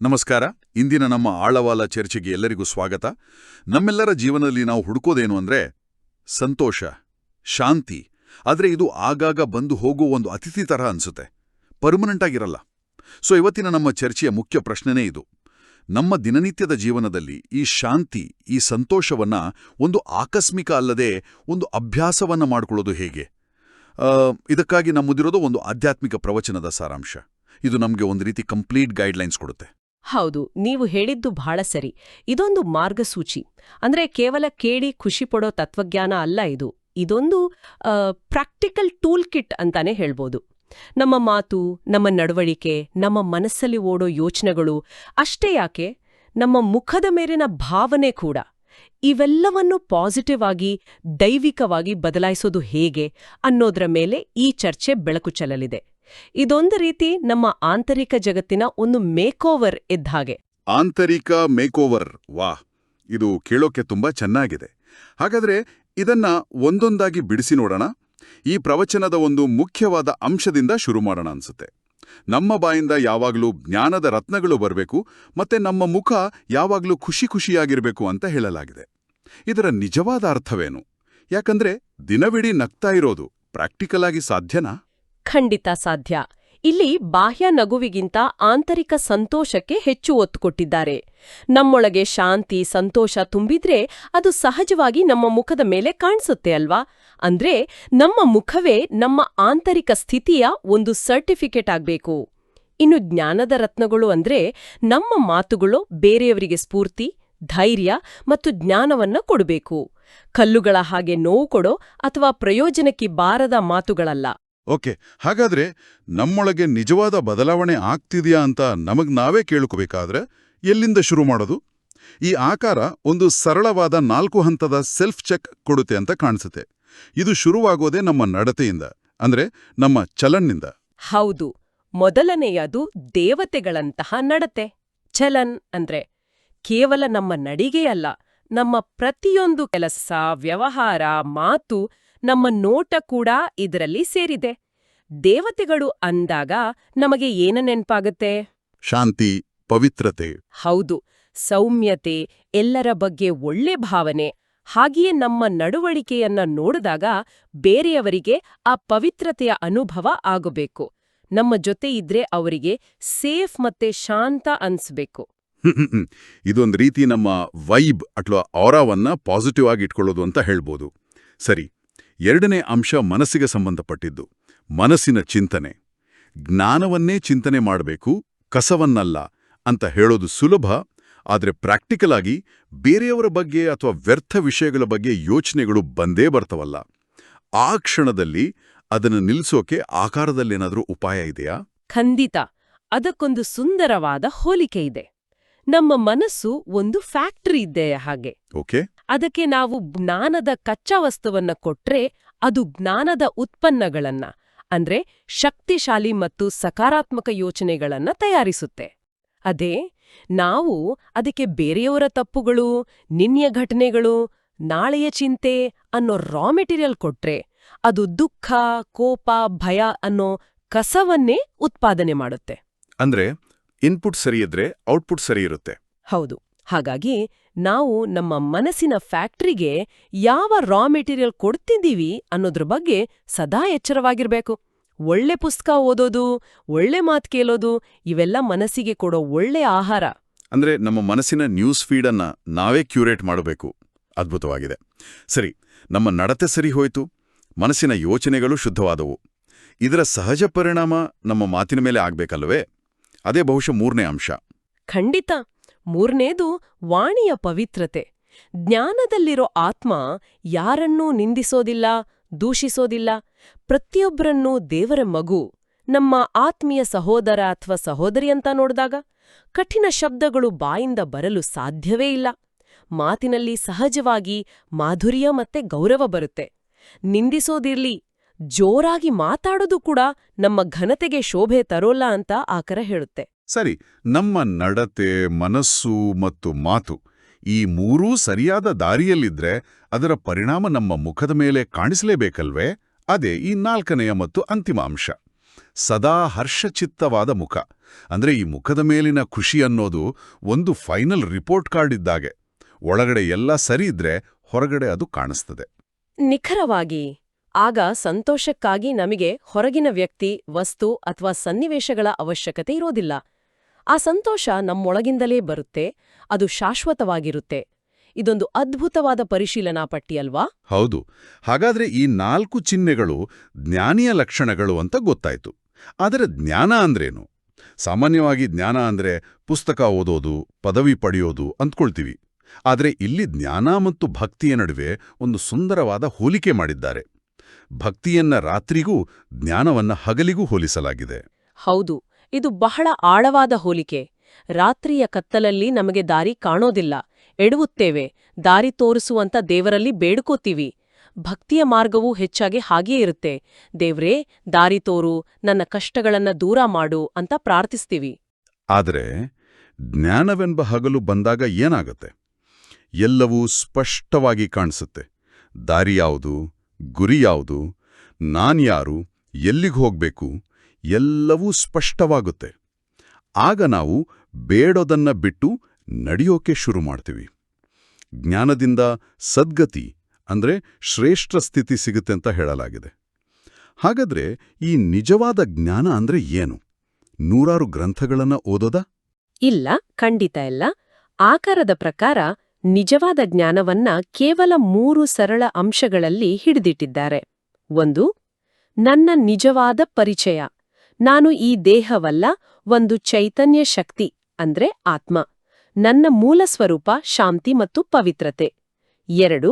ನಮಸ್ಕಾರ. ಇಂದಿನ ನಮ್ಮ ಆಳವಾದ ಚರ್ಚೆಗೆ ಎಲ್ಲರಿಗೂ ಸ್ವಾಗತ. ನಮ್ಮೆಲ್ಲರ ಜೀವನದಲ್ಲಿ ನಾವು ಹುಡುಕೋದೇನು ಅಂದ್ರೆ ಸಂತೋಷ, ಶಾಂತಿ. ಆದರೆ ಇದು ಆಗಾಗ ಬಂದು ಹೋಗುವ ಒಂದು ಅತಿಥಿ ತರಹ ಅನ್ಸುತ್ತೆ, ಪರ್ಮನೆಂಟ್ ಆಗಿರಲ್ಲ. ಸೊ ಇವತ್ತಿನ ನಮ್ಮ ಚರ್ಚೆಯ ಮುಖ್ಯ ಪ್ರಶ್ನೆನೇ ಇದು. ನಮ್ಮ ದಿನನಿತ್ಯದ ಜೀವನದಲ್ಲಿ ಈ ಶಾಂತಿ, ಈ ಸಂತೋಷವನ್ನ ಒಂದು ಆಕಸ್ಮಿಕ ಅಲ್ಲದೆ ಒಂದು ಅಭ್ಯಾಸವನ್ನ ಮಾಡ್ಕೊಳ್ಳೋದು ಹೇಗೆ? ಇದಕ್ಕಾಗಿ ನಮ್ಮದಿರೋದು ಒಂದು ಆಧ್ಯಾತ್ಮಿಕ ಪ್ರವಚನದ ಸಾರಾಂಶ. ಇದು ನಮಗೆ ಒಂದು ರೀತಿ ಕಂಪ್ಲೀಟ್ ಗೈಡ್ಲೈನ್ಸ್ ಕೊಡುತ್ತೆ. ಹೌದು, ನೀವು ಹೇಳಿದ್ದು ಬಹಳ ಸರಿ. ಇದೊಂದು ಮಾರ್ಗಸೂಚಿ. ಅಂದ್ರೆ ಕೇವಲ ಕೇಳಿ ಖುಷಿ ಪಡೋ ತತ್ವಜ್ಞಾನ ಅಲ್ಲ ಇದು. ಇದೊಂದು ಪ್ರಾಕ್ಟಿಕಲ್ ಟೂಲ್ ಕಿಟ್ ಅಂತಾನೆ ಹೇಳ್ಬೋದು. ನಮ್ಮ ಮಾತು, ನಮ್ಮ ನಡವಳಿಕೆ, ನಮ್ಮ ಮನಸ್ಸಲ್ಲಿ ಓಡೋ ಯೋಚನೆಗಳು ಅಷ್ಟೇ ಯಾಕೆ, ನಮ್ಮ ಮುಖದ ಮೇಲಿನ ಭಾವನೆ ಕೂಡ, ಇವೆಲ್ಲವನ್ನು ಪಾಸಿಟಿವ್ ಆಗಿ, ದೈವಿಕವಾಗಿ ಬದಲಾಯಿಸೋದು ಹೇಗೆ ಅನ್ನೋದ್ರ ಮೇಲೆ ಈ ಚರ್ಚೆ ಬೆಳಕು ಚೆಲ್ಲಲಿದೆ. ಇದೊಂದು ರೀತಿ ನಮ್ಮ ಆಂತರಿಕ ಜಗತ್ತಿನ ಒಂದು ಮೇಕೋವರ್ ಇದ್ಹಾಗೆ. ಆಂತರಿಕ ಮೇಕೋವರ್, ವಾಹ್, ಇದು ಕೇಳೋಕೆ ತುಂಬಾ ಚೆನ್ನಾಗಿದೆ. ಹಾಗಾದ್ರೆ ಇದನ್ನ ಒಂದೊಂದಾಗಿ ಬಿಡಿಸಿ ನೋಡೋಣ. ಈ ಪ್ರವಚನದ ಒಂದು ಮುಖ್ಯವಾದ ಅಂಶದಿಂದ ಶುರು ಮಾಡೋಣ ಅನ್ಸುತ್ತೆ. ನಮ್ಮ ಬಾಯಿಂದ ಯಾವಾಗಲೂ ಜ್ಞಾನದ ರತ್ನಗಳು ಬರಬೇಕು, ಮತ್ತೆ ನಮ್ಮ ಮುಖ ಯಾವಾಗಲೂ ಖುಷಿಯಾಗಿರ್ಬೇಕು ಅಂತ ಹೇಳಲಾಗಿದೆ. ಇದರ ನಿಜವಾದ ಅರ್ಥವೇನು? ಯಾಕಂದ್ರೆ ದಿನವಿಡೀ ನಗ್ತಾ ಇರೋದು ಪ್ರಾಕ್ಟಿಕಲ್ ಆಗಿ ಸಾಧ್ಯನಾ? ಖಂಡಿತ ಸಾಧ್ಯ. ಇಲ್ಲಿ ಬಾಹ್ಯ ನಗುವಿಗಿಂತ ಆಂತರಿಕ ಸಂತೋಷಕ್ಕೆ ಹೆಚ್ಚು ಒತ್ತು ಕೊಟ್ಟಿದ್ದಾರೆ. ನಮ್ಮೊಳಗೆ ಶಾಂತಿ, ಸಂತೋಷ ತುಂಬಿದ್ರೆ ಅದು ಸಹಜವಾಗಿ ನಮ್ಮ ಮುಖದ ಮೇಲೆ ಕಾಣಿಸುತ್ತೆ ಅಲ್ವಾ? ಅಂದ್ರೆ ನಮ್ಮ ಮುಖವೇ ನಮ್ಮ ಆಂತರಿಕ ಸ್ಥಿತಿಯ ಒಂದು ಸರ್ಟಿಫಿಕೇಟ್ ಆಗ್ಬೇಕು. ಇನ್ನು ಜ್ಞಾನದ ರತ್ನಗಳು ಅಂದ್ರೆ ನಮ್ಮ ಮಾತುಗಳು ಬೇರೆಯವರಿಗೆ ಸ್ಫೂರ್ತಿ, ಧೈರ್ಯ ಮತ್ತು ಜ್ಞಾನವನ್ನ ಕೊಡಬೇಕು. ಕಲ್ಲುಗಳ ಹಾಗೆ ನೋವು ಕೊಡೋ ಅಥವಾ ಪ್ರಯೋಜನಕ್ಕೆ ಬಾರದ ಮಾತುಗಳಲ್ಲ. ಓಕೆ, ಹಾಗಾದ್ರೆ ನಮ್ಮೊಳಗೆ ನಿಜವಾದ ಬದಲಾವಣೆ ಆಗ್ತಿದೆಯಾ ಅಂತ ನಮಗ್ ನಾವೇ ಕೇಳ್ಕೋಬೇಕಾದ್ರೆ ಎಲ್ಲಿಂದ ಶುರು ಮಾಡೋದು? ಈ ಆಕಾರ ಒಂದು ಸರಳವಾದ 4 ಹಂತದ ಸೆಲ್ಫ್ ಚೆಕ್ ಕೊಡುತ್ತೆ ಅಂತ ಕಾಣಿಸುತ್ತೆ. ಇದು ಶುರುವಾಗೋದೇ ನಮ್ಮ ನಡತೆಯಿಂದ, ಅಂದ್ರೆ ನಮ್ಮ ಚಲನ್ನಿಂದ. ಹೌದು, ಮೊದಲನೆಯದು ದೇವತೆಗಳಂತಹ ನಡತೆ. ಚಲನ್ ಅಂದ್ರೆ ಕೇವಲ ನಮ್ಮ ನಡಿಗೆಯಲ್ಲ, ನಮ್ಮ ಪ್ರತಿಯೊಂದು ಕೆಲಸ, ವ್ಯವಹಾರ, ಮಾತು, ನಮ್ಮ ನೋಟ ಕೂಡ ಇದರಲ್ಲಿ ಸೇರಿದೆ. ದೇವತೆಗಳು ಅಂದಾಗ ನಮಗೆ ಏನ ನೆನ್ಪಾಗತ್ತೆ? ಶಾಂತಿ, ಪವಿತ್ರತೆ. ಹೌದು, ಸೌಮ್ಯತೆ, ಎಲ್ಲರ ಬಗ್ಗೆ ಒಳ್ಳೆ ಭಾವನೆ. ಹಾಗೆಯೇ ನಮ್ಮ ನಡವಳಿಕೆಯನ್ನ ನೋಡಿದಾಗ ಬೇರೆಯವರಿಗೆ ಆ ಪವಿತ್ರತೆಯ ಅನುಭವ ಆಗಬೇಕು. ನಮ್ಮ ಜೊತೆ ಇದ್ರೆ ಅವರಿಗೆ ಸೇಫ್ ಮತ್ತೆ ಶಾಂತ ಅನ್ಸ್ಬೇಕು. ಇದೊಂದು ರೀತಿ ನಮ್ಮ ವೈಬ್ ಅಥವಾ ಆರಾವನ್ನ ಪಾಸಿಟಿವ್ ಆಗಿ ಇಟ್ಕೊಳ್ಳೋದು ಅಂತ ಹೇಳ್ಬೋದು. ಸರಿ, ಎರಡನೇ ಅಂಶ ಮನಸ್ಸಿಗೆ ಸಂಬಂಧಪಟ್ಟಿದ್ದು, ಮನಸ್ಸಿನ ಚಿಂತನೆ. ಜ್ಞಾನವನ್ನೇ ಚಿಂತನೆ ಮಾಡಬೇಕು, ಕಸವನ್ನಲ್ಲ ಅಂತ ಹೇಳೋದು ಸುಲಭ. ಆದರೆ ಪ್ರಾಕ್ಟಿಕಲ್ ಆಗಿ ಬೇರೆಯವರ ಬಗ್ಗೆ ಅಥವಾ ವ್ಯರ್ಥ ವಿಷಯಗಳ ಬಗ್ಗೆ ಯೋಚನೆಗಳು ಬಂದೇ ಬರ್ತವಲ್ಲ, ಆ ಕ್ಷಣದಲ್ಲಿ ಅದನ್ನು ನಿಲ್ಲಿಸೋಕೆ ಆಕಾರದಲ್ಲೇನಾದ್ರೂ ಉಪಾಯ ಇದೆಯಾ? ಖಂಡಿತ. ಅದಕ್ಕೊಂದು ಸುಂದರವಾದ ಹೋಲಿಕೆ ಇದೆ. ನಮ್ಮ ಮನಸ್ಸು ಒಂದು ಫ್ಯಾಕ್ಟರಿ ಇದ್ದೇ ಹಾಗೆ. ಓಕೆ, ಅದಕ್ಕೆ ನಾವು ಜ್ಞಾನದ ಕಚ್ಚಾ ವಸ್ತುವನ್ನ ಕೊಟ್ರೆ ಅದು ಜ್ಞಾನದ ಉತ್ಪನ್ನಗಳನ್ನ, ಅಂದ್ರೆ ಶಕ್ತಿಶಾಲಿ ಮತ್ತು ಸಕಾರಾತ್ಮಕ ಯೋಚನೆಗಳನ್ನ ತಯಾರಿಸುತ್ತೆ. ಅದೇ ನಾವು ಅದಕ್ಕೆ ಬೇರೆಯವರ ತಪ್ಪುಗಳು, ನಿನ್ನೆಯ ಘಟನೆಗಳು, ನಾಳೆಯ ಚಿಂತೆ ಅನ್ನೋ ರಾ ಮೆಟೀರಿಯಲ್ ಕೊಟ್ರೆ ಅದು ದುಃಖ, ಕೋಪ, ಭಯ ಅನ್ನೋ ಕಸವನ್ನೇ ಉತ್ಪಾದನೆ ಮಾಡುತ್ತೆ. ಅಂದ್ರೆ ಇನ್ಪುಟ್ ಸರಿಯಿದ್ರೆ ಔಟ್ಪುಟ್ ಸರಿ ಇರುತ್ತೆ. ಹೌದು. ಹಾಗಾಗಿ ನಾವು ನಮ್ಮ ಮನಸ್ಸಿನ ಫ್ಯಾಕ್ಟ್ರಿಗೆ ಯಾವ ರಾ ಮೆಟೀರಿಯಲ್ ಕೊಡ್ತಿದ್ದೀವಿ ಅನ್ನೋದ್ರ ಬಗ್ಗೆ ಸದಾ ಎಚ್ಚರವಾಗಿರ್ಬೇಕು. ಒಳ್ಳೆ ಪುಸ್ತಕ ಓದೋದು, ಒಳ್ಳೆ ಮಾತು ಕೇಳೋದು, ಇವೆಲ್ಲ ಮನಸ್ಸಿಗೆ ಕೊಡೋ ಒಳ್ಳೆ ಆಹಾರ. ಅಂದ್ರೆ ನಮ್ಮ ಮನಸ್ಸಿನ ನ್ಯೂಸ್ ಫೀಡನ್ನ ನಾವೇ ಕ್ಯೂರೇಟ್ ಮಾಡಬೇಕು. ಅದ್ಭುತವಾಗಿದೆ. ಸರಿ, ನಮ್ಮ ನಡತೆ ಸರಿ ಹೋಯ್ತು, ಮನಸ್ಸಿನ ಯೋಚನೆಗಳು ಶುದ್ಧವಾದವು. ಇದರ ಸಹಜ ಪರಿಣಾಮ ನಮ್ಮ ಮಾತಿನ ಮೇಲೆ ಆಗ್ಬೇಕಲ್ವೇ? ಅದೇ ಬಹುಶಃ ಮೂರನೇ ಅಂಶ. ಖಂಡಿತ. ಮೂರನೇದು ವಾಣಿಯ ಪವಿತ್ರತೆ. ಜ್ಞಾನದಲ್ಲಿರೋ ಆತ್ಮ ಯಾರನ್ನೂ ನಿಂದಿಸೋದಿಲ್ಲ, ದೂಷಿಸೋದಿಲ್ಲ. ಪ್ರತಿಯೊಬ್ಬರನ್ನೂ ದೇವರ ಮಗು, ನಮ್ಮ ಆತ್ಮೀಯ ಸಹೋದರ ಅಥವಾ ಸಹೋದರಿ ಅಂತ ನೋಡಿದಾಗ ಕಠಿಣ ಶಬ್ದಗಳು ಬಾಯಿಂದ ಬರಲು ಸಾಧ್ಯವೇ ಇಲ್ಲ. ಮಾತಿನಲ್ಲಿ ಸಹಜವಾಗಿ ಮಾಧುರ್ಯ ಮತ್ತೆ ಗೌರವ ಬರುತ್ತೆ. ನಿಂದಿಸೋದಿರ್ಲಿ, ಜೋರಾಗಿ ಮಾತಾಡೋದು ಕೂಡ ನಮ್ಮ ಘನತೆಗೆ ಶೋಭೆ ತರೋಲ್ಲ ಅಂತ ಆಕರ ಹೇಳುತ್ತೆ. ಸರಿ, ನಮ್ಮ ನಡತೆ, ಮನಸ್ಸು ಮತ್ತು ಮಾತು ಈ ಮೂರೂ ಸರಿಯಾದ ದಾರಿಯಲ್ಲಿದ್ರೆ ಅದರ ಪರಿಣಾಮ ನಮ್ಮ ಮುಖದ ಮೇಲೆ ಕಾಣಿಸಲೇಬೇಕಲ್ವೇ? ಅದೇ ಈ 4ನೆಯ ಮತ್ತು ಅಂತಿಮ ಅಂಶ. ಸದಾ ಹರ್ಷಚಿತ್ತವಾದ ಮುಖ. ಅಂದ್ರೆ ಈ ಮುಖದ ಮೇಲಿನ ಖುಷಿ ಅನ್ನೋದು ಒಂದು ಫೈನಲ್ ರಿಪೋರ್ಟ್ ಕಾರ್ಡ್ ಇದ್ದಾಗೆ. ಒಳಗಡೆ ಎಲ್ಲ ಸರಿ ಇದ್ರೆ ಹೊರಗಡೆ ಅದು ಕಾಣಿಸ್ತದೆ. ನಿಖರವಾಗಿ. ಆಗ ಸಂತೋಷಕ್ಕಾಗಿ ನಮಗೆ ಹೊರಗಿನ ವ್ಯಕ್ತಿ, ವಸ್ತು ಅಥವಾ ಸನ್ನಿವೇಶಗಳ ಅವಶ್ಯಕತೆ ಇರೋದಿಲ್ಲ. ಆ ಸಂತೋಷ ನಮ್ಮೊಳಗಿಂದಲೇ ಬರುತ್ತೆ, ಅದು ಶಾಶ್ವತವಾಗಿರುತ್ತೆ. ಇದೊಂದು ಅದ್ಭುತವಾದ ಪರಿಶೀಲನಾ ಪಟ್ಟಿಯಲ್ವಾ? ಹೌದು. ಹಾಗಾದ್ರೆ ಈ 4 ಚಿಹ್ನೆಗಳು ಜ್ಞಾನಿಯ ಲಕ್ಷಣಗಳು ಅಂತ ಗೊತ್ತಾಯ್ತು. ಆದರೆ ಜ್ಞಾನ ಅಂದ್ರೇನು? ಸಾಮಾನ್ಯವಾಗಿ ಜ್ಞಾನ ಅಂದ್ರೆ ಪುಸ್ತಕ ಓದೋದು, ಪದವಿ ಪಡೆಯೋದು ಅಂದ್ಕೊಳ್ತೀವಿ. ಆದರೆ ಇಲ್ಲಿ ಜ್ಞಾನ ಮತ್ತು ಭಕ್ತಿಯ ನಡುವೆ ಒಂದು ಸುಂದರವಾದ ಹೋಲಿಕೆ ಮಾಡಿದ್ದಾರೆ. ಭಕ್ತಿಯನ್ನ ರಾತ್ರಿಗೂ, ಜ್ಞಾನವನ್ನ ಹಗಲಿಗೂ ಹೋಲಿಸಲಾಗಿದೆ. ಹೌದು, ಇದು ಬಹಳ ಆಳವಾದ ಹೋಲಿಕೆ. ರಾತ್ರಿಯ ಕತ್ತಲಲ್ಲಿ ನಮಗೆ ದಾರಿ ಕಾಣೋದಿಲ್ಲ, ಎಡವುತ್ತೇವೆ, ದಾರಿ ತೋರಿಸುವಂತ ದೇವರಲ್ಲಿ ಬೇಡ್ಕೋತೀವಿ. ಭಕ್ತಿಯ ಮಾರ್ಗವೂ ಹೆಚ್ಚಾಗಿ ಹಾಗೇ ಇರುತ್ತೆ. ದೇವ್ರೇ, ದಾರಿ ತೋರು, ನನ್ನ ಕಷ್ಟಗಳನ್ನ ದೂರ ಮಾಡು ಅಂತ ಪ್ರಾರ್ಥಿಸ್ತೀವಿ. ಆದರೆ ಜ್ಞಾನವೆಂಬ ಹಗಲು ಬಂದಾಗ ಏನಾಗುತ್ತೆ? ಎಲ್ಲವೂ ಸ್ಪಷ್ಟವಾಗಿ ಕಾಣಿಸುತ್ತೆ. ದಾರಿ ಯಾವುದು, ಗುರಿ ಯಾವುದು, ನಾನ್ಯಾರು, ಎಲ್ಲಿಗೆ ಹೋಗ್ಬೇಕು, ಎಲ್ಲವೂ ಸ್ಪಷ್ಟವಾಗುತ್ತೆ. ಆಗ ನಾವು ಬೇಡೋದನ್ನ ಬಿಟ್ಟು ನಡೆಯೋಕೆ ಶುರು ಮಾಡ್ತೀವಿ. ಜ್ಞಾನದಿಂದ ಸದ್ಗತಿ ಅಂದ್ರೆ ಶ್ರೇಷ್ಠ ಸ್ಥಿತಿ ಸಿಗುತ್ತೆ ಅಂತ ಹೇಳಲಾಗಿದೆ. ಹಾಗಾದ್ರೆ ಈ ನಿಜವಾದ ಜ್ಞಾನ ಅಂದ್ರೆ ಏನು? ನೂರಾರು ಗ್ರಂಥಗಳನ್ನ ಓದೋದಾ? ಇಲ್ಲ, ಖಂಡಿತ ಇಲ್ಲ. ಆಕಾರದ ಪ್ರಕಾರ ನಿಜವಾದ ಜ್ಞಾನವನ್ನ ಕೇವಲ 3 ಸರಳ ಅಂಶಗಳಲ್ಲಿ ಹಿಡಿದಿಟ್ಟಿದ್ದಾರೆ. 1. ನನ್ನ ನಿಜವಾದ ಪರಿಚಯ. ನಾನು ಈ ದೇಹವಲ್ಲ, ಒಂದು ಚೈತನ್ಯ ಶಕ್ತಿ ಅಂದ್ರೆ ಆತ್ಮ. ನನ್ನ ಮೂಲ ಸ್ವರೂಪ ಶಾಂತಿ ಮತ್ತು ಪವಿತ್ರತೆ. 2.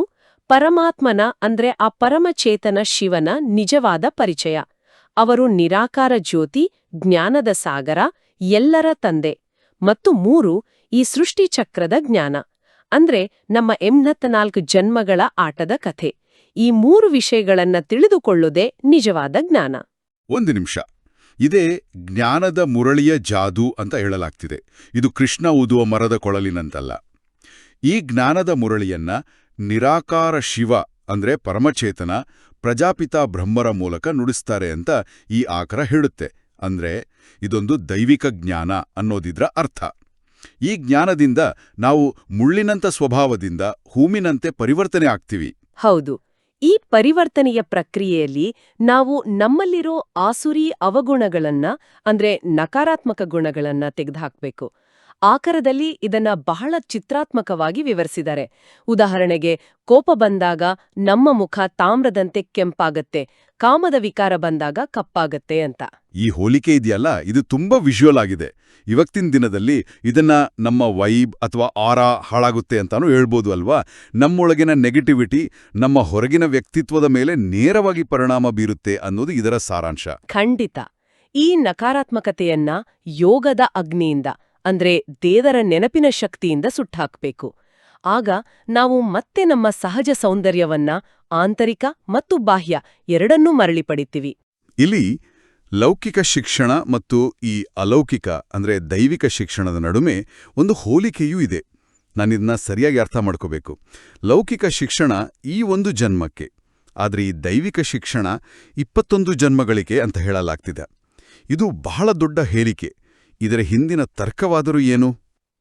ಪರಮಾತ್ಮನ ಅಂದ್ರೆ ಆ ಪರಮಚೇತನ ಶಿವನ ನಿಜವಾದ ಪರಿಚಯ. ಅವರು ನಿರಾಕಾರ ಜ್ಯೋತಿ, ಜ್ಞಾನದ ಸಾಗರ, ಎಲ್ಲರ ತಂದೆ. ಮತ್ತು 3. ಈ ಸೃಷ್ಟಿಚಕ್ರದ ಜ್ಞಾನ ಅಂದ್ರೆ ನಮ್ಮ 84 ಜನ್ಮಗಳ ಆಟದ ಕಥೆ. ಈ 3 ವಿಷಯಗಳನ್ನ ತಿಳಿದುಕೊಳ್ಳುವುದೇ ನಿಜವಾದ ಜ್ಞಾನ. ಒಂದು ನಿಮಿಷ. ಇದೇ ಜ್ಞಾನದ ಮುರಳಿಯ ಜಾದೂ ಅಂತ ಹೇಳಲಾಗ್ತಿದೆ. ಇದು ಕೃಷ್ಣ ಊದುವ ಮರದ ಕೊಳಲಿನಂತಲ್ಲ. ಈ ಜ್ಞಾನದ ಮುರಳಿಯನ್ನ ನಿರಾಕಾರ ಶಿವ ಅಂದ್ರೆ ಪರಮಚೇತನ, ಪ್ರಜಾಪಿತ ಬ್ರಹ್ಮರ ಮೂಲಕ ನುಡಿಸ್ತಾರೆ ಅಂತ ಈ ಆಕರ ಹೇಳುತ್ತೆ. ಅಂದ್ರೆ ಇದೊಂದು ದೈವಿಕ ಜ್ಞಾನ ಅನ್ನೋದಿದ್ರ ಅರ್ಥ. ಈ ಜ್ಞಾನದಿಂದ ನಾವು ಮುಳ್ಳಿನಂಥ ಸ್ವಭಾವದಿಂದ ಹೂಮಿನಂತೆ ಪರಿವರ್ತನೆ ಆಗ್ತೀವಿ. ಹೌದು. ಈ ಪರಿವರ್ತನೆಯ ಪ್ರಕ್ರಿಯೆಯಲ್ಲಿ ನಾವು ನಮ್ಮಲ್ಲಿರೋ ಆಸುರಿ ಅವಗುಣಗಳನ್ನ ಅಂದ್ರೆ ನಕಾರಾತ್ಮಕ ಗುಣಗಳನ್ನ ತೆಗೆದುಹಾಕ್ಬೇಕು. ಆಕರದಲ್ಲಿ ಇದನ್ನ ಬಹಳ ಚಿತ್ರಾತ್ಮಕವಾಗಿ ವಿವರಿಸಿದ್ದಾರೆ. ಉದಾಹರಣೆಗೆ, ಕೋಪ ಬಂದಾಗ ನಮ್ಮ ಮುಖ ತಾಮ್ರದಂತೆ ಕೆಂಪಾಗತ್ತೆ, ಕಾಮದ ವಿಕಾರ ಬಂದಾಗ ಕಪ್ಪಾಗತ್ತೆ ಅಂತ. ಈ ಹೋಲಿಕೆ ಇದೆಯಲ್ಲ, ಇದು ತುಂಬಾ ವಿಜುವಲ್ ಆಗಿದೆ. ಇವತ್ತಿನ ದಿನದಲ್ಲಿ ಇದನ್ನ ನಮ್ಮ ವೈಬ್ ಅಥವಾ ಆರಾ ಹಾಳಾಗುತ್ತೆ ಅಂತಾನೂ ಹೇಳ್ಬೋದು ಅಲ್ವಾ? ನಮ್ಮೊಳಗಿನ ನೆಗೆಟಿವಿಟಿ ನಮ್ಮ ಹೊರಗಿನ ವ್ಯಕ್ತಿತ್ವದ ಮೇಲೆ ನೇರವಾಗಿ ಪರಿಣಾಮ ಬೀರುತ್ತೆ ಅನ್ನೋದು ಇದರ ಸಾರಾಂಶ. ಖಂಡಿತ. ಈ ನಕಾರಾತ್ಮಕತೆಯನ್ನ ಯೋಗದ ಅಗ್ನಿಯಿಂದ ಅಂದ್ರೆ ದೇವರ ನೆನಪಿನ ಶಕ್ತಿಯಿಂದ ಸುಟ್ಟಾಕ್ಬೇಕು. ಆಗ ನಾವು ಮತ್ತೆ ನಮ್ಮ ಸಹಜ ಸೌಂದರ್ಯವನ್ನ ಆಂತರಿಕ ಮತ್ತು ಬಾಹ್ಯ ಎರಡನ್ನೂ ಮರಳಿ ಪಡಿತೀವಿ. ಇಲ್ಲಿ ಲೌಕಿಕ ಶಿಕ್ಷಣ ಮತ್ತು ಈ ಅಲೌಕಿಕ ಅಂದ್ರೆ ದೈವಿಕ ಶಿಕ್ಷಣದ ನಡುವೆ ಒಂದು ಹೋಲಿಕೆಯೂ ಇದೆ. ನಾನಿದನ್ನ ಸರಿಯಾಗಿ ಅರ್ಥ ಮಾಡ್ಕೋಬೇಕು. ಲೌಕಿಕ ಶಿಕ್ಷಣ ಈ ಒಂದು ಜನ್ಮಕ್ಕೆ, ಆದರೆ ಈ ದೈವಿಕ ಶಿಕ್ಷಣ 21 ಜನ್ಮಗಳಿಗೆ ಅಂತ ಹೇಳಲಾಗ್ತಿದೆ. ಇದು ಬಹಳ ದೊಡ್ಡ ಹೇಳಿಕೆ. ಇದರ ಹಿಂದಿನ ತರ್ಕವಾದರೂ ಏನು?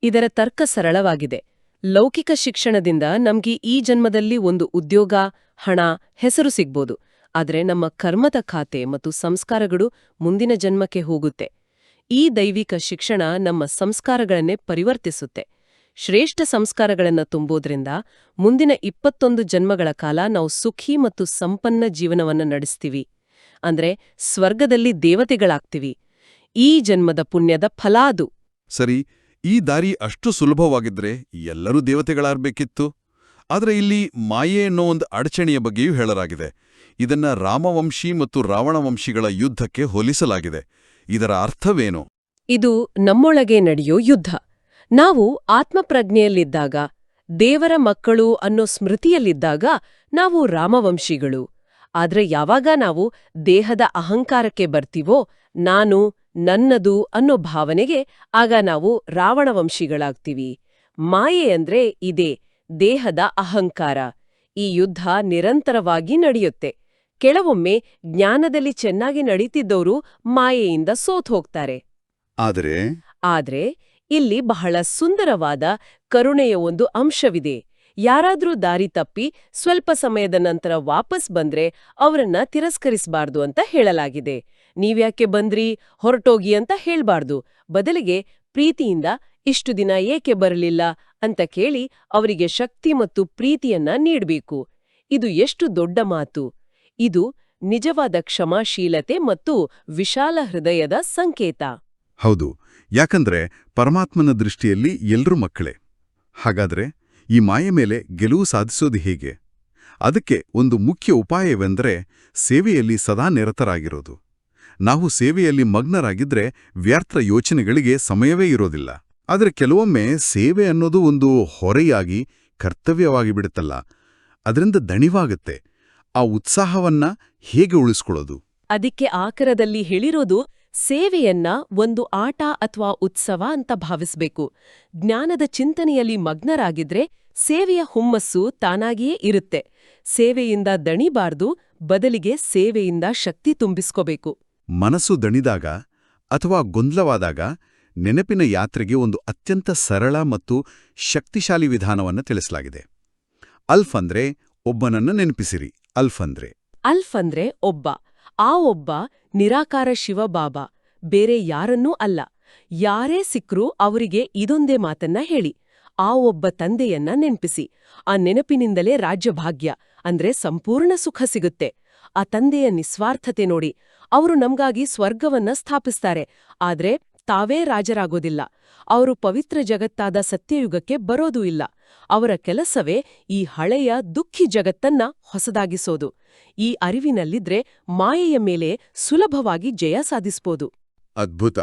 ಇದರ ತರ್ಕ ಸರಳವಾಗಿದೆ. ಲೌಕಿಕ ಶಿಕ್ಷಣದಿಂದ ನಮ್ಗೆ ಈ ಜನ್ಮದಲ್ಲಿ ಒಂದು ಉದ್ಯೋಗ, ಹಣ, ಹೆಸರು ಸಿಗ್ಬೋದು. ಆದ್ರೆ ನಮ್ಮ ಕರ್ಮದ ಖಾತೆ ಮತ್ತು ಸಂಸ್ಕಾರಗಳು ಮುಂದಿನ ಜನ್ಮಕ್ಕೆ ಹೋಗುತ್ತೆ. ಈ ದೈವಿಕ ಶಿಕ್ಷಣ ನಮ್ಮ ಸಂಸ್ಕಾರಗಳನ್ನೇ ಪರಿವರ್ತಿಸುತ್ತೆ. ಶ್ರೇಷ್ಠ ಸಂಸ್ಕಾರಗಳನ್ನ ತುಂಬೋದ್ರಿಂದ ಮುಂದಿನ 21 ಜನ್ಮಗಳ ಕಾಲ ನಾವು ಸುಖಿ ಮತ್ತು ಸಂಪನ್ನ ಜೀವನವನ್ನ ನಡೆಸ್ತೀವಿ. ಅಂದ್ರೆ ಸ್ವರ್ಗದಲ್ಲಿ ದೇವತೆಗಳಾಗ್ತೀವಿ. ಈ ಜನ್ಮದ ಪುಣ್ಯದ ಫಲ ಅದು. ಸರಿ, ಈ ದಾರಿ ಅಷ್ಟು ಸುಲಭವಾಗಿದ್ರೆ ಎಲ್ಲರೂ ದೇವತೆಗಳಾಗಬೇಕಿತ್ತು. ಆದರೆ ಇಲ್ಲಿ ಮಾಯೆ ಅನ್ನೋ ಒಂದು ಅಡಚಣೆಯ ಬಗ್ಗೆಯೂ ಹೇಳಲಾಗಿದೆ. ಇದನ್ನ ರಾಮವಂಶಿ ಮತ್ತು ರಾವಣವಂಶಿಗಳ ಯುದ್ಧಕ್ಕೆ ಹೋಲಿಸಲಾಗಿದೆ. ಇದರ ಅರ್ಥವೇನು? ಇದು ನಮ್ಮೊಳಗೆ ನಡೆಯೋ ಯುದ್ಧ. ನಾವು ಆತ್ಮಪ್ರಜ್ಞೆಯಲ್ಲಿದ್ದಾಗ, ದೇವರ ಮಕ್ಕಳು ಅನ್ನೋ ಸ್ಮೃತಿಯಲ್ಲಿದ್ದಾಗ ನಾವು ರಾಮವಂಶಿಗಳು. ಆದ್ರೆ ಯಾವಾಗ ನಾವು ದೇಹದ ಅಹಂಕಾರಕ್ಕೆ ಬರ್ತೀವೋ, ನಾನು, ನನ್ನದು ಅನ್ನೋ ಭಾವನೆಗೆ, ಆಗ ನಾವು ರಾವಣವಂಶಿಗಳಾಗ್ತೀವಿ. ಮಾಯೆ ಅಂದ್ರೆ ಇದೇ ದೇಹದ ಅಹಂಕಾರ. ಈ ಯುದ್ಧ ನಿರಂತರವಾಗಿ ನಡೆಯುತ್ತೆ. ಕೆಲವೊಮ್ಮೆ ಜ್ಞಾನದಲ್ಲಿ ಚೆನ್ನಾಗಿ ನಡೀತಿದ್ದವರು ಮಾಯೆಯಿಂದ ಸೋತ್ ಹೋಗ್ತಾರೆ. ಆದ್ರೆ ಇಲ್ಲಿ ಬಹಳ ಸುಂದರವಾದ ಕರುಣೆಯ ಒಂದು ಅಂಶವಿದೆ. ಯಾರಾದ್ರೂ ದಾರಿ ತಪ್ಪಿ ಸ್ವಲ್ಪ ಸಮಯದ ನಂತರ ವಾಪಸ್ ಬಂದ್ರೆ ಅವರನ್ನ ತಿರಸ್ಕರಿಸಬಾರ್ದು ಅಂತ ಹೇಳಲಾಗಿದೆ. ನೀವ್ಯಾಕೆ ಬಂದ್ರಿ, ಹೊರಟೋಗಿ ಅಂತ ಹೇಳ್ಬಾರ್ದು. ಬದಲಿಗೆ ಪ್ರೀತಿಯಿಂದ ಇಷ್ಟು ದಿನ ಏಕೆ ಬರಲಿಲ್ಲ ಅಂತ ಕೇಳಿ ಅವರಿಗೆ ಶಕ್ತಿ ಮತ್ತು ಪ್ರೀತಿಯನ್ನ ನೀಡ್ಬೇಕು. ಇದು ಎಷ್ಟು ದೊಡ್ಡ ಮಾತು! ಇದು ನಿಜವಾದ ಕ್ಷಮಾಶೀಲತೆ ಮತ್ತು ವಿಶಾಲ ಹೃದಯದ ಸಂಕೇತ. ಹೌದು, ಯಾಕಂದ್ರೆ ಪರಮಾತ್ಮನ ದೃಷ್ಟಿಯಲ್ಲಿ ಎಲ್ರೂ ಮಕ್ಕಳೇ. ಹಾಗಾದ್ರೆ ಈ ಮಾಯೆ ಮೇಲೆ ಗೆಲುವು ಸಾಧಿಸೋದು ಹೇಗೆ? ಅದಕ್ಕೆ ಒಂದು ಮುಖ್ಯ ಉಪಾಯವೆಂದರೆ ಸೇವೆಯಲ್ಲಿ ಸದಾ ನಿರತರಾಗಿರೋದು. ನಾವು ಸೇವೆಯಲ್ಲಿ ಮಗ್ನರಾಗಿದ್ರೆ ವ್ಯರ್ಥ ಯೋಚನೆಗಳಿಗೆ ಸಮಯವೇ ಇರೋದಿಲ್ಲ. ಆದರೆ ಕೆಲವೊಮ್ಮೆ ಸೇವೆ ಅನ್ನೋದು ಒಂದು ಹೊರೆಯಾಗಿ ಕರ್ತವ್ಯವಾಗಿ ಬಿಡುತ್ತಲ್ಲ, ಅದರಿಂದ ದಣಿವಾಗುತ್ತೆ. ಆ ಉತ್ಸಾಹವನ್ನ ಹೇಗೆ ಉಳಿಸ್ಕೊಳ್ಳೋದು? ಅದಕ್ಕೆ ಆಕರದಲ್ಲಿ ಹೇಳಿರೋದು ಸೇವೆಯನ್ನ ಒಂದು ಆಟ ಅಥವಾ ಉತ್ಸವ ಅಂತ ಭಾವಿಸ್ಬೇಕು. ಜ್ಞಾನದ ಚಿಂತನೆಯಲ್ಲಿ ಮಗ್ನರಾಗಿದ್ರೆ ಸೇವೆಯ ಹುಮ್ಮಸ್ಸು ತಾನಾಗಿಯೇ ಇರುತ್ತೆ. ಸೇವೆಯಿಂದ ದಣಿಬಾರ್ದು, ಬದಲಿಗೆ ಸೇವೆಯಿಂದ ಶಕ್ತಿ ತುಂಬಿಸ್ಕೋಬೇಕು. ಮನಸ್ಸು ದಣಿದಾಗ ಅಥವಾ ಗೊಂದಲವಾದಾಗ ನೆನಪಿನ ಯಾತ್ರೆಗೆ ಒಂದು ಅತ್ಯಂತ ಸರಳ ಮತ್ತು ಶಕ್ತಿಶಾಲಿ ವಿಧಾನವನ್ನು ತಿಳಿಸಲಾಗಿದೆ. ಅಲ್ಫ್ ಅಂದ್ರೆ ಒಬ್ಬನನ್ನ ನೆನಪಿಸಿರಿ. ಅಲ್ಫ್ ಅಂದ್ರೆ ಒಬ್ಬ. ಆ ಒಬ್ಬ ನಿರಾಕಾರ ಶಿವಬಾಬಾ, ಬೇರೆ ಯಾರನ್ನೂ ಅಲ್ಲ. ಯಾರೇ ಸಿಕ್ರೂ ಅವರಿಗೆ ಇದೊಂದೇ ಮಾತನ್ನ ಹೇಳಿ, ಆ ಒಬ್ಬ ತಂದೆಯನ್ನ ನೆನ್ಪಿಸಿ. ಆ ನೆನಪಿನಿಂದಲೇ ರಾಜ್ಯಭಾಗ್ಯ ಅಂದ್ರೆ ಸಂಪೂರ್ಣ ಸುಖ ಸಿಗುತ್ತೆ. ಆ ತಂದೆಯ ನಿಸ್ವಾರ್ಥತೆ ನೋಡಿ. ಅವರು ನಮ್ಗಾಗಿ ಸ್ವರ್ಗವನ್ನ ಸ್ಥಾಪಿಸ್ತಾರೆ, ಆದ್ರೆ ತಾವೇ ರಾಜರಾಗೋದಿಲ್ಲ. ಅವರು ಪವಿತ್ರ ಜಗತ್ತಾದ ಸತ್ಯಯುಗಕ್ಕೆ ಬರೋದೂ ಇಲ್ಲ. ಅವರ ಕೆಲಸವೇ ಈ ಹಳೆಯ ದುಃಖಿ ಜಗತ್ತನ್ನ ಹೊಸದಾಗಿಸೋದು. ಈ ಅರಿವಿನಲ್ಲಿದ್ರೆ ಮಾಯೆಯ ಮೇಲೆ ಸುಲಭವಾಗಿ ಜಯ ಸಾಧಿಸ್ಬೋದು. ಅದ್ಭುತ.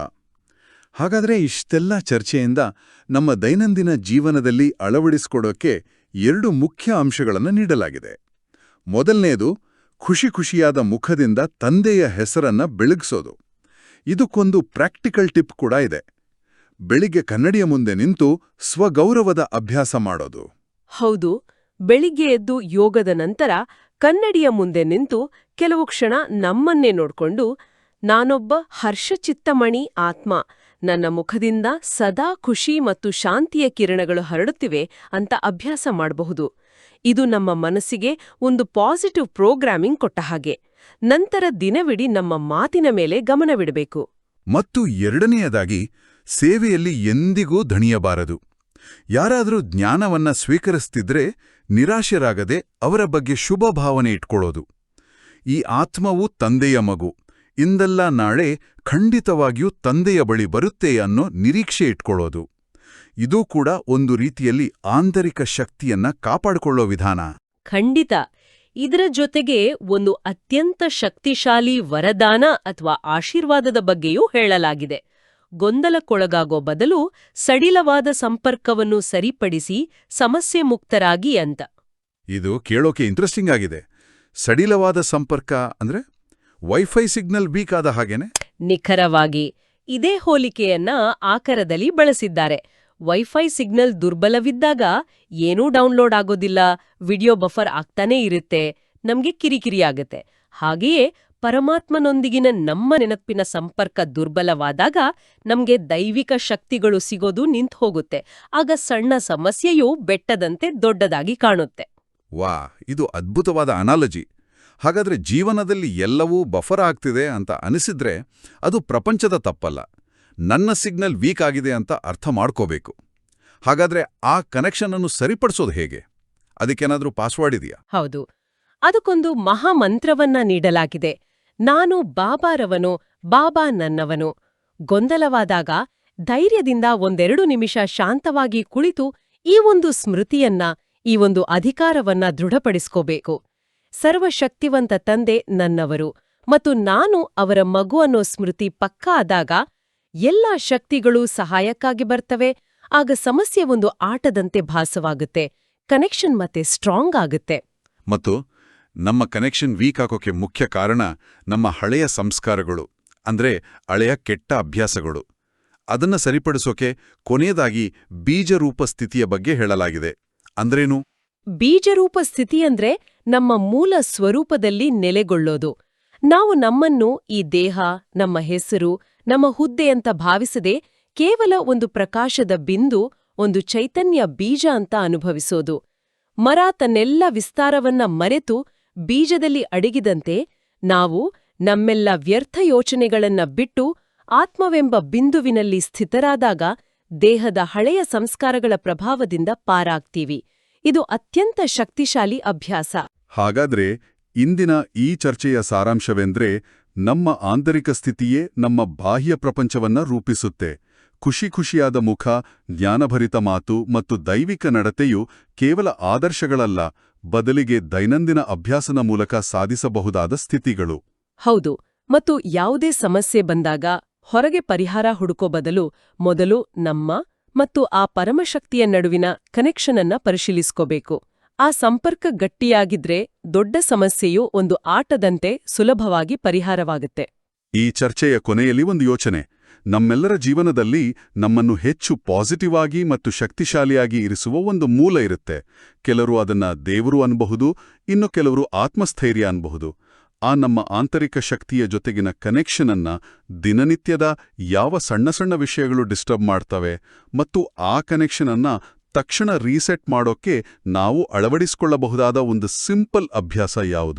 ಹಾಗಾದ್ರೆ ಇಷ್ಟೆಲ್ಲ ಚರ್ಚೆಯಿಂದ ನಮ್ಮ ದೈನಂದಿನ ಜೀವನದಲ್ಲಿ ಅಳವಡಿಸಿಕೊಡೋಕೆ 2 ಮುಖ್ಯ ಅಂಶಗಳನ್ನು ನೀಡಲಾಗಿದೆ. ಮೊದಲನೇದು, ಖುಷಿಯಾದ ಮುಖದಿಂದ ತಂದೆಯ ಹೆಸರನ್ನ ಬೆಳಗಿಸೋದು. ಇದಕ್ಕೊಂದು ಪ್ರಾಕ್ಟಿಕಲ್ ಟಿಪ್ ಕೂಡ ಇದೆ. ಬೆಳಿಗ್ಗೆ ಕನ್ನಡಿಯ ಮುಂದೆ ನಿಂತು ಸ್ವಗೌರವದ ಅಭ್ಯಾಸ ಮಾಡೋದು. ಹೌದು, ಬೆಳಿಗ್ಗೆ ಎದ್ದು ಯೋಗದ ನಂತರ ಕನ್ನಡಿಯ ಮುಂದೆ ನಿಂತು ಕೆಲವು ಕ್ಷಣ ನಮ್ಮನ್ನೇ ನೋಡ್ಕೊಂಡು, ನಾನೊಬ್ಬ ಹರ್ಷಚಿತ್ತಮಣಿ ಆತ್ಮ, ನನ್ನ ಮುಖದಿಂದ ಸದಾ ಖುಷಿ ಮತ್ತು ಶಾಂತಿಯ ಕಿರಣಗಳು ಹರಡುತ್ತಿವೆ ಅಂತ ಅಭ್ಯಾಸ ಮಾಡಬಹುದು. ಇದು ನಮ್ಮ ಮನಸ್ಸಿಗೆ ಒಂದು ಪಾಸಿಟಿವ್ ಪ್ರೋಗ್ರಾಮಿಂಗ್ ಕೊಟ್ಟ ಹಾಗೆ. ನಂತರ ದಿನವಿಡೀ ನಮ್ಮ ಮಾತಿನ ಮೇಲೆ ಗಮನವಿಡಬೇಕು. ಮತ್ತು ಎರಡನೆಯದಾಗಿ, ಸೇವೆಯಲ್ಲಿ ಎಂದಿಗೂ ದಣಿಯಬಾರದು. ಯಾರಾದರೂ ಜ್ಞಾನವನ್ನ ಸ್ವೀಕರಿಸ್ತಿದ್ರೆ ನಿರಾಶರಾಗದೆ ಅವರ ಬಗ್ಗೆ ಶುಭ ಭಾವನೆ ಇಟ್ಕೊಳ್ಳೋದು. ಈ ಆತ್ಮವು ತಂದೆಯ ಮಗು, ಇಂದಲ್ಲ ನಾಳೆ ಖಂಡಿತವಾಗಿಯೂ ತಂದೆಯ ಬಳಿ ಬರುತ್ತೆ ಅನ್ನೋ ನಿರೀಕ್ಷೆ ಇಟ್ಕೊಳ್ಳೋದು. ಇದೂ ಕೂಡ ಒಂದು ರೀತಿಯಲ್ಲಿ ಆಂತರಿಕ ಶಕ್ತಿಯನ್ನ ಕಾಪಾಡಿಕೊಳ್ಳೋ ವಿಧಾನ. ಖಂಡಿತ. ಇದರ ಜೊತೆಗೆ ಒಂದು ಅತ್ಯಂತ ಶಕ್ತಿಶಾಲಿ ವರದಾನ ಅಥವಾ ಆಶೀರ್ವಾದದ ಬಗ್ಗೆಯೂ ಹೇಳಲಾಗಿದೆ. ಗೊಂದಲಕ್ಕೊಳಗಾಗೋ ಬದಲು ಸಡಿಲವಾದ ಸಂಪರ್ಕವನ್ನು ಸರಿಪಡಿಸಿ ಸಮಸ್ಯೆ ಮುಕ್ತರಾಗಿ ಅಂತ. ಇದು ಕೇಳೋಕೆ ಇಂಟ್ರೆಸ್ಟಿಂಗ್ ಆಗಿದೆ. ಸಡಿಲವಾದ ಸಂಪರ್ಕ ಅಂದ್ರೆ ವೈಫೈ ಸಿಗ್ನಲ್ ವೀಕ್ ಆದ ಹಾಗೇನೆ? ನಿಖರವಾಗಿ ಇದೇ ಹೋಲಿಕೆಯನ್ನ ಆಕರದಲ್ಲಿ ಬಳಸಿದ್ದಾರೆ. ವೈಫೈ ಸಿಗ್ನಲ್ ದುರ್ಬಲವಿದ್ದಾಗ ಏನೂ ಡೌನ್ಲೋಡ್ ಆಗೋದಿಲ್ಲ, ವಿಡಿಯೋ ಬಫರ್ ಆಗ್ತಾನೇ ಇರುತ್ತೆ, ನಮ್ಗೆ ಕಿರಿಕಿರಿಯಾಗತ್ತೆ. ಹಾಗೆಯೇ ಪರಮಾತ್ಮನೊಂದಿಗಿನ ನಮ್ಮ ನೆನಪಿನ ಸಂಪರ್ಕ ದುರ್ಬಲವಾದಾಗ ನಮ್ಗೆ ದೈವಿಕ ಶಕ್ತಿಗಳು ಸಿಗೋದು ನಿಂತು ಹೋಗುತ್ತೆ. ಆಗ ಸಣ್ಣ ಸಮಸ್ಯೆಯೂ ಬೆಟ್ಟದಂತೆ ದೊಡ್ಡದಾಗಿ ಕಾಣುತ್ತೆ. ವಾ, ಇದು ಅದ್ಭುತವಾದ ಅನಾಲಜಿ. ಹಾಗಾದ್ರೆ ಜೀವನದಲ್ಲಿ ಎಲ್ಲವೂ ಬಫರ್ ಆಗ್ತಿದೆ ಅಂತ ಅನಿಸಿದ್ರೆ ಅದು ಪ್ರಪಂಚದ ತಪ್ಪಲ್ಲ, ನನ್ನ ಸಿಗ್ನಲ್ ವೀಕ್ ಆಗಿದೆ ಅಂತ ಅರ್ಥ ಮಾಡ್ಕೋಬೇಕು. ಹಾಗಾದ್ರೆ ಆ ಕನೆಕ್ಷನ್ ಅನ್ನು ಸರಿಪಡಿಸೋದು ಹೇಗೆ? ಅದಕ್ಕೇನಾದ್ರೂ ಪಾಸ್ವರ್ಡ್ ಇದೆಯಾ? ಹೌದು, ಅದಕ್ಕೊಂದು ಮಹಾಮಂತ್ರವನ್ನ ನೀಡಲಾಗಿದೆ. ನಾನು ಬಾಬಾರವನು, ಬಾಬಾ ನನ್ನವನು. ಗೊಂದಲವಾದಾಗ ಧೈರ್ಯದಿಂದ 1-2 ನಿಮಿಷ ಶಾಂತವಾಗಿ ಕುಳಿತು ಈ ಒಂದು ಸ್ಮೃತಿಯನ್ನ, ಈ ಒಂದು ಅಧಿಕಾರವನ್ನ ದೃಢಪಡಿಸ್ಕೋಬೇಕು. ಸರ್ವಶಕ್ತಿವಂತ ತಂದೆ ನನ್ನವರು ಮತ್ತು ನಾನು ಅವರ ಮಗು ಅನ್ನೋ ಸ್ಮೃತಿ ಪಕ್ಕಾ ಆದಾಗ ಎಲ್ಲಾ ಶಕ್ತಿಗಳೂ ಸಹಾಯಕ್ಕಾಗಿ ಬರ್ತವೆ. ಆಗ ಸಮಸ್ಯೆ ಒಂದು ಆಟದಂತೆ ಭಾಸವಾಗುತ್ತೆ, ಕನೆಕ್ಷನ್ ಮತ್ತೆ ಸ್ಟ್ರಾಂಗ್ ಆಗುತ್ತೆ. ಮತ್ತು ನಮ್ಮ ಕನೆಕ್ಷನ್ ವೀಕ್ ಆಗೋಕೆ ಮುಖ್ಯ ಕಾರಣ ನಮ್ಮ ಹಳೆಯ ಸಂಸ್ಕಾರಗಳು, ಅಂದ್ರೆ ಹಳೆಯ ಕೆಟ್ಟ ಅಭ್ಯಾಸಗಳು. ಅದನ್ನ ಸರಿಪಡಿಸೋಕೆ ಕೊನೆಯದಾಗಿ ಬೀಜರೂಪ ಸ್ಥಿತಿಯ ಬಗ್ಗೆ ಹೇಳಲಾಗಿದೆ. ಅಂದ್ರೇನು? ಬೀಜರೂಪ ಸ್ಥಿತಿಯಂದ್ರೆ ನಮ್ಮ ಮೂಲ ಸ್ವರೂಪದಲ್ಲಿ ನೆಲೆಗೊಳ್ಳೋದು. ನಾವು ನಮ್ಮನ್ನು ಈ ದೇಹ, ನಮ್ಮ ಹೆಸರು, ನಮ್ಮ ಹುದ್ದೆ ಅಂತ ಭಾವಿಸದೆ ಕೇವಲ ಒಂದು ಪ್ರಕಾಶದ ಬಿಂದು, ಒಂದು ಚೈತನ್ಯ ಬೀಜ ಅಂತ ಅನುಭವಿಸೋದು. ಮರ ತನ್ನೆಲ್ಲ ವಿಸ್ತಾರವನ್ನ ಮರೆತು ಬೀಜದಲ್ಲಿ ಅಡಗಿದಂತೆ ನಾವು ನಮ್ಮೆಲ್ಲ ವ್ಯರ್ಥ ಯೋಚನೆಗಳನ್ನ ಬಿಟ್ಟು ಆತ್ಮವೆಂಬ ಬಿಂದುವಿನಲ್ಲಿ ಸ್ಥಿತರಾದಾಗ ದೇಹದ ಹಳೆಯ ಸಂಸ್ಕಾರಗಳ ಪ್ರಭಾವದಿಂದ ಪಾರಾಗ್ತೀವಿ. ಇದು ಅತ್ಯಂತ ಶಕ್ತಿಶಾಲಿ ಅಭ್ಯಾಸ. ಹಾಗಾದ್ರೆ ಇಂದಿನ ಈ ಚರ್ಚೆಯ ಸಾರಾಂಶವೆಂದ್ರೆ ನಮ್ಮ ಆಂತರಿಕ ಸ್ಥಿತಿಯೇ ನಮ್ಮ ಬಾಹ್ಯ ಪ್ರಪಂಚವನ್ನ ರೂಪಿಸುತ್ತೆ. ಖುಷಿಯಾದ ಮುಖ, ಜ್ಞಾನಭರಿತ ಮಾತು ಮತ್ತು ದೈವಿಕ ನಡತೆಯು ಕೇವಲ ಆದರ್ಶಗಳಲ್ಲ, ಬದಲಿಗೆ ದೈನಂದಿನ ಅಭ್ಯಾಸನ ಮೂಲಕ ಸಾಧಿಸಬಹುದಾದ ಸ್ಥಿತಿಗಳು. ಹೌದು. ಮತ್ತು ಯಾವುದೇ ಸಮಸ್ಯೆ ಬಂದಾಗ ಹೊರಗೆ ಪರಿಹಾರ ಹುಡುಕೋ ಬದಲು ಮೊದಲು ನಮ್ಮ ಮತ್ತು ಆ ಪರಮಶಕ್ತಿಯ ನಡುವಿನ ಕನೆಕ್ಷನ್ ಅನ್ನ ಪರಿಶೀಲಿಸ್ಕೋಬೇಕು. ಆ ಸಂಪರ್ಕ ಗಟ್ಟಿಯಾಗಿದ್ರೆ ದೊಡ್ಡ ಸಮಸ್ಯೆಯು ಒಂದು ಆಟದಂತೆ ಸುಲಭವಾಗಿ ಪರಿಹಾರವಾಗುತ್ತೆ. ಈ ಚರ್ಚೆಯ ಕೊನೆಯಲ್ಲಿ ಒಂದು ಯೋಚನೆ. ನಮ್ಮೆಲ್ಲರ ಜೀವನದಲ್ಲಿ ನಮ್ಮನ್ನು ಹೆಚ್ಚು ಪಾಸಿಟಿವ್ ಆಗಿ ಮತ್ತು ಶಕ್ತಿಶಾಲಿಯಾಗಿ ಇರಿಸುವ ಒಂದು ಮೂಲ ಇರುತ್ತೆ. ಕೆಲವರು ಅದನ್ನ ದೇವರು ಅನ್ಬಹುದು, ಇನ್ನು ಕೆಲವರು ಆತ್ಮಸ್ಥೈರ್ಯ ಅನ್ಬಹುದು. ಆ ನಮ್ಮ ಆಂತರಿಕ ಶಕ್ತಿಯ ಜೊತೆಗಿನ ಕನೆಕ್ಷನ್ ಅನ್ನ ದಿನನಿತ್ಯದ ಯಾವ ಸಣ್ಣ ಸಣ್ಣ ವಿಷಯಗಳು ಡಿಸ್ಟರ್ಬ್ ಮಾಡ್ತವೆ ಮತ್ತು ಆ ಕನೆಕ್ಷನ್ ಅನ್ನ ತಕ್ಷಣ ರೀಸೆಟ್ ಮಾಡೋಕ್ಕೆ ನಾವು ಅಳವಡಿಸಿಕೊಳ್ಳಬಹುದಾದ ಒಂದು ಸಿಂಪಲ್ ಅಭ್ಯಾಸ ಯಾವುದು?